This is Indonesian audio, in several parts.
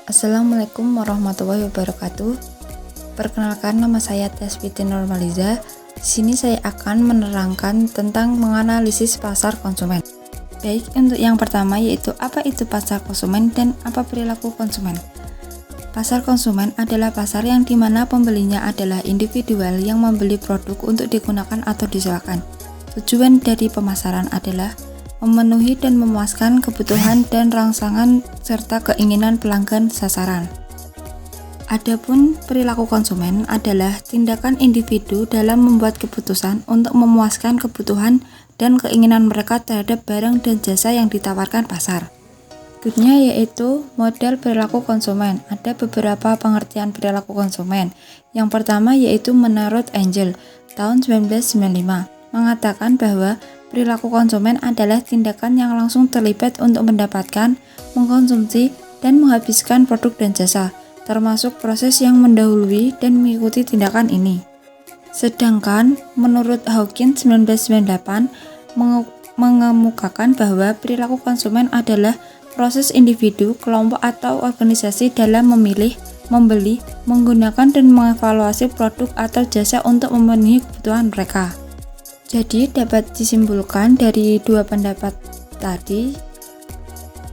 Assalamualaikum warahmatullahi wabarakatuh. Perkenalkan, nama saya Tasbiti Nurmaliza. Di sini saya akan menerangkan tentang menganalisis pasar konsumen. Baik, untuk yang pertama yaitu apa itu pasar konsumen dan apa perilaku konsumen. Pasar konsumen adalah pasar yang dimana pembelinya adalah individual yang membeli produk untuk digunakan atau disewakan. Tujuan dari pemasaran adalah memenuhi dan memuaskan kebutuhan dan rangsangan serta keinginan pelanggan sasaran. Adapun perilaku konsumen adalah tindakan individu dalam membuat keputusan untuk memuaskan kebutuhan dan keinginan mereka terhadap barang dan jasa yang ditawarkan pasar. Berikutnya yaitu model perilaku konsumen. Ada beberapa pengertian perilaku konsumen. Yang pertama yaitu menurut Engel tahun 1995 mengatakan bahwa perilaku konsumen adalah tindakan yang langsung terlibat untuk mendapatkan, mengkonsumsi, dan menghabiskan produk dan jasa, termasuk proses yang mendahului dan mengikuti tindakan ini. Sedangkan menurut Hawkins 1998 mengemukakan bahwa perilaku konsumen adalah proses individu, kelompok, atau organisasi dalam memilih, membeli, menggunakan, dan mengevaluasi produk atau jasa untuk memenuhi kebutuhan mereka. Jadi dapat disimpulkan dari dua pendapat tadi,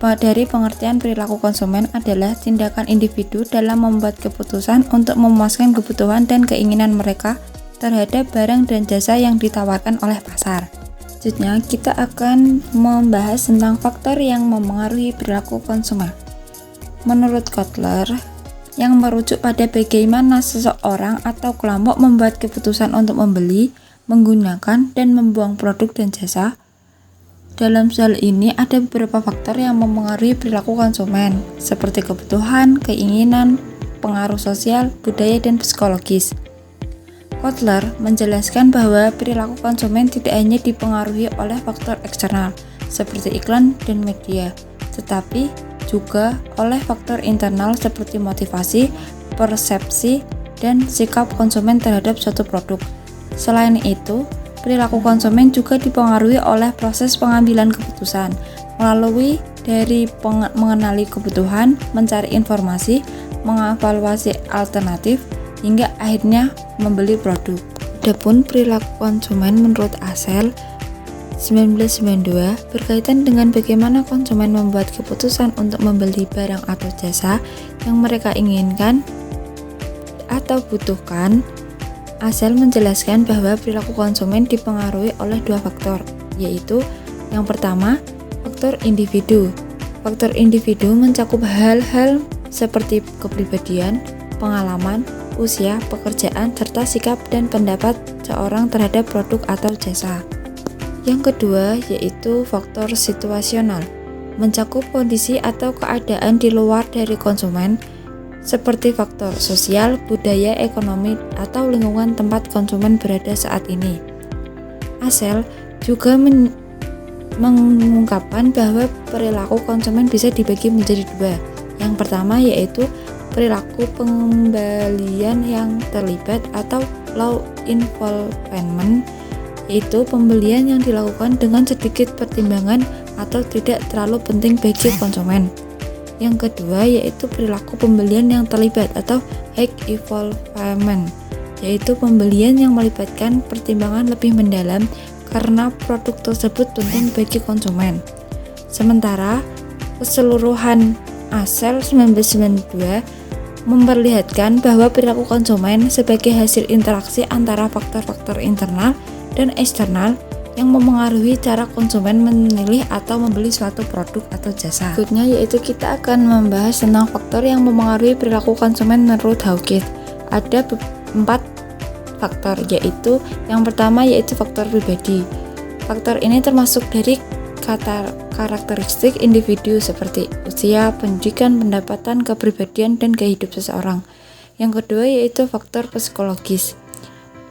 dari pengertian perilaku konsumen adalah tindakan individu dalam membuat keputusan untuk memuaskan kebutuhan dan keinginan mereka terhadap barang dan jasa yang ditawarkan oleh pasar. Selanjutnya kita akan membahas tentang faktor yang memengaruhi perilaku konsumen. Menurut Kotler, yang merujuk pada bagaimana seseorang atau kelompok membuat keputusan untuk membeli, menggunakan, dan membuang produk dan jasa. Dalam hal ini ada beberapa faktor yang memengaruhi perilaku konsumen, seperti kebutuhan, keinginan, pengaruh sosial, budaya, dan psikologis. Kotler menjelaskan bahwa perilaku konsumen tidak hanya dipengaruhi oleh faktor eksternal, seperti iklan dan media, tetapi juga oleh faktor internal seperti motivasi, persepsi, dan sikap konsumen terhadap suatu produk. Selain itu, perilaku konsumen juga dipengaruhi oleh proses pengambilan keputusan melalui dari mengenali kebutuhan, mencari informasi, mengevaluasi alternatif, hingga akhirnya membeli produk. Adapun perilaku konsumen menurut Asel 1992 berkaitan dengan bagaimana konsumen membuat keputusan untuk membeli barang atau jasa yang mereka inginkan atau butuhkan. Asel menjelaskan bahwa perilaku konsumen dipengaruhi oleh dua faktor, yaitu yang pertama, faktor individu. Faktor individu mencakup hal-hal seperti kepribadian, pengalaman, usia, pekerjaan, serta sikap dan pendapat seorang terhadap produk atau jasa. Yang kedua, yaitu faktor situasional, mencakup kondisi atau keadaan di luar dari konsumen, seperti faktor sosial, budaya, ekonomi, atau lingkungan tempat konsumen berada saat ini. Asel juga mengungkapkan bahwa perilaku konsumen bisa dibagi menjadi dua. Yang pertama yaitu perilaku pembelian yang terlibat atau low involvement, yaitu pembelian yang dilakukan dengan sedikit pertimbangan atau tidak terlalu penting bagi konsumen. Yang kedua yaitu perilaku pembelian yang terlibat atau high involvement, yaitu pembelian yang melibatkan pertimbangan lebih mendalam karena produk tersebut penting bagi konsumen. Sementara keseluruhan Asel 1992 memperlihatkan bahwa perilaku konsumen sebagai hasil interaksi antara faktor-faktor internal dan eksternal yang memengaruhi cara konsumen memilih atau membeli suatu produk atau jasa. Berikutnya yaitu kita akan membahas tentang faktor yang memengaruhi perilaku konsumen menurut Hawkins. Ada 4 faktor, yaitu yang pertama yaitu faktor pribadi. Faktor ini termasuk dari karakteristik individu seperti usia, pendidikan, pendapatan, kepribadian, dan gaya hidup seseorang. Yang kedua yaitu faktor psikologis,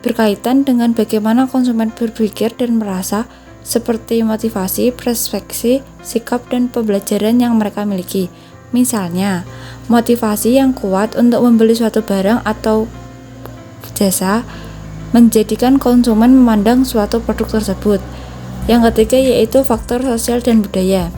berkaitan dengan bagaimana konsumen berpikir dan merasa, seperti motivasi, perspektif, sikap, dan pembelajaran yang mereka miliki. Misalnya, motivasi yang kuat untuk membeli suatu barang atau jasa menjadikan konsumen memandang suatu produk tersebut. Yang ketiga yaitu faktor sosial dan budaya.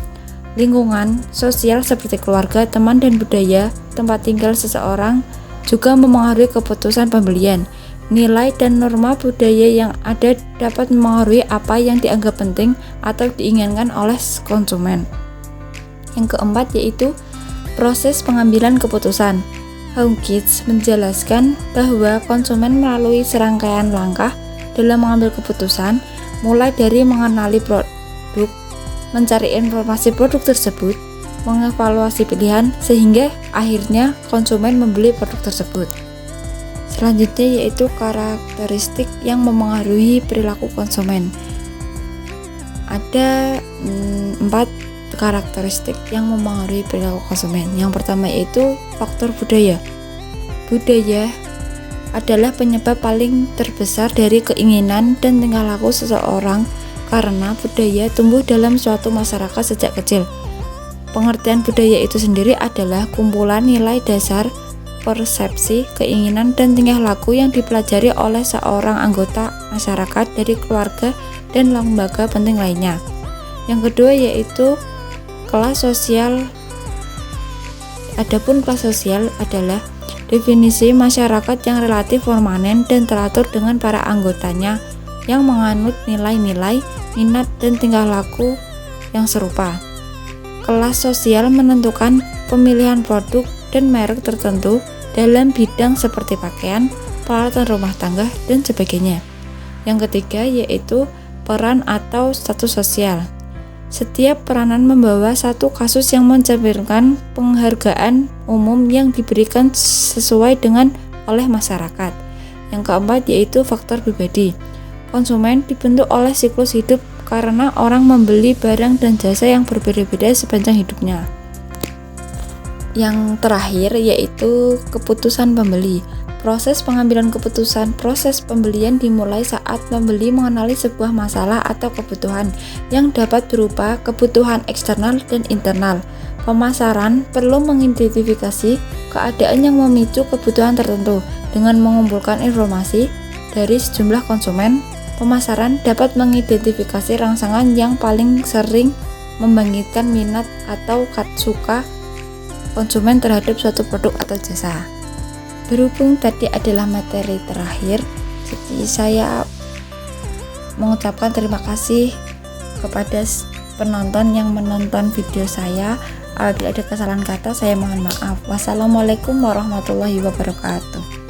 Lingkungan sosial seperti keluarga, teman, dan budaya tempat tinggal seseorang juga memengaruhi keputusan pembelian. Nilai dan norma budaya yang ada dapat memengaruhi apa yang dianggap penting atau diinginkan oleh konsumen. Yang keempat yaitu proses pengambilan keputusan. Hawkins menjelaskan bahwa konsumen melalui serangkaian langkah dalam mengambil keputusan, mulai dari mengenali produk, mencari informasi produk tersebut, mengevaluasi pilihan, sehingga akhirnya konsumen membeli produk tersebut. Selanjutnya yaitu karakteristik yang memengaruhi perilaku konsumen. Ada 4 karakteristik yang memengaruhi perilaku konsumen. Yang pertama yaitu faktor budaya. Budaya adalah penyebab paling terbesar dari keinginan dan tingkah laku seseorang karena budaya tumbuh dalam suatu masyarakat sejak kecil. Pengertian budaya itu sendiri adalah kumpulan nilai dasar, persepsi, keinginan, dan tingkah laku yang dipelajari oleh seorang anggota masyarakat dari keluarga dan lembaga penting lainnya. Yang kedua yaitu kelas sosial. Adapun kelas sosial adalah definisi masyarakat yang relatif permanen dan teratur dengan para anggotanya yang menganut nilai-nilai, minat, dan tingkah laku yang serupa. Kelas sosial menentukan pemilihan produk dan merek tertentu dalam bidang seperti pakaian, peralatan rumah tangga, dan sebagainya. Yang ketiga yaitu peran atau status sosial. Setiap peranan membawa satu kasus yang mencerminkan penghargaan umum yang diberikan sesuai dengan oleh masyarakat. Yang keempat yaitu faktor pribadi. Konsumen dibentuk oleh siklus hidup karena orang membeli barang dan jasa yang berbeda-beda sepanjang hidupnya. Yang terakhir yaitu keputusan pembeli. Proses pengambilan keputusan, proses pembelian dimulai saat pembeli mengenali sebuah masalah atau kebutuhan yang dapat berupa kebutuhan eksternal dan internal. Pemasaran perlu mengidentifikasi keadaan yang memicu kebutuhan tertentu dengan mengumpulkan informasi dari sejumlah konsumen. Pemasaran dapat mengidentifikasi rangsangan yang paling sering membangkitkan minat atau suka konsumen terhadap suatu produk atau jasa. Berhubung tadi adalah materi terakhir, jadi saya mengucapkan terima kasih kepada penonton yang menonton video saya. Apabila ada kesalahan kata, saya mohon maaf. Wassalamualaikum warahmatullahi wabarakatuh.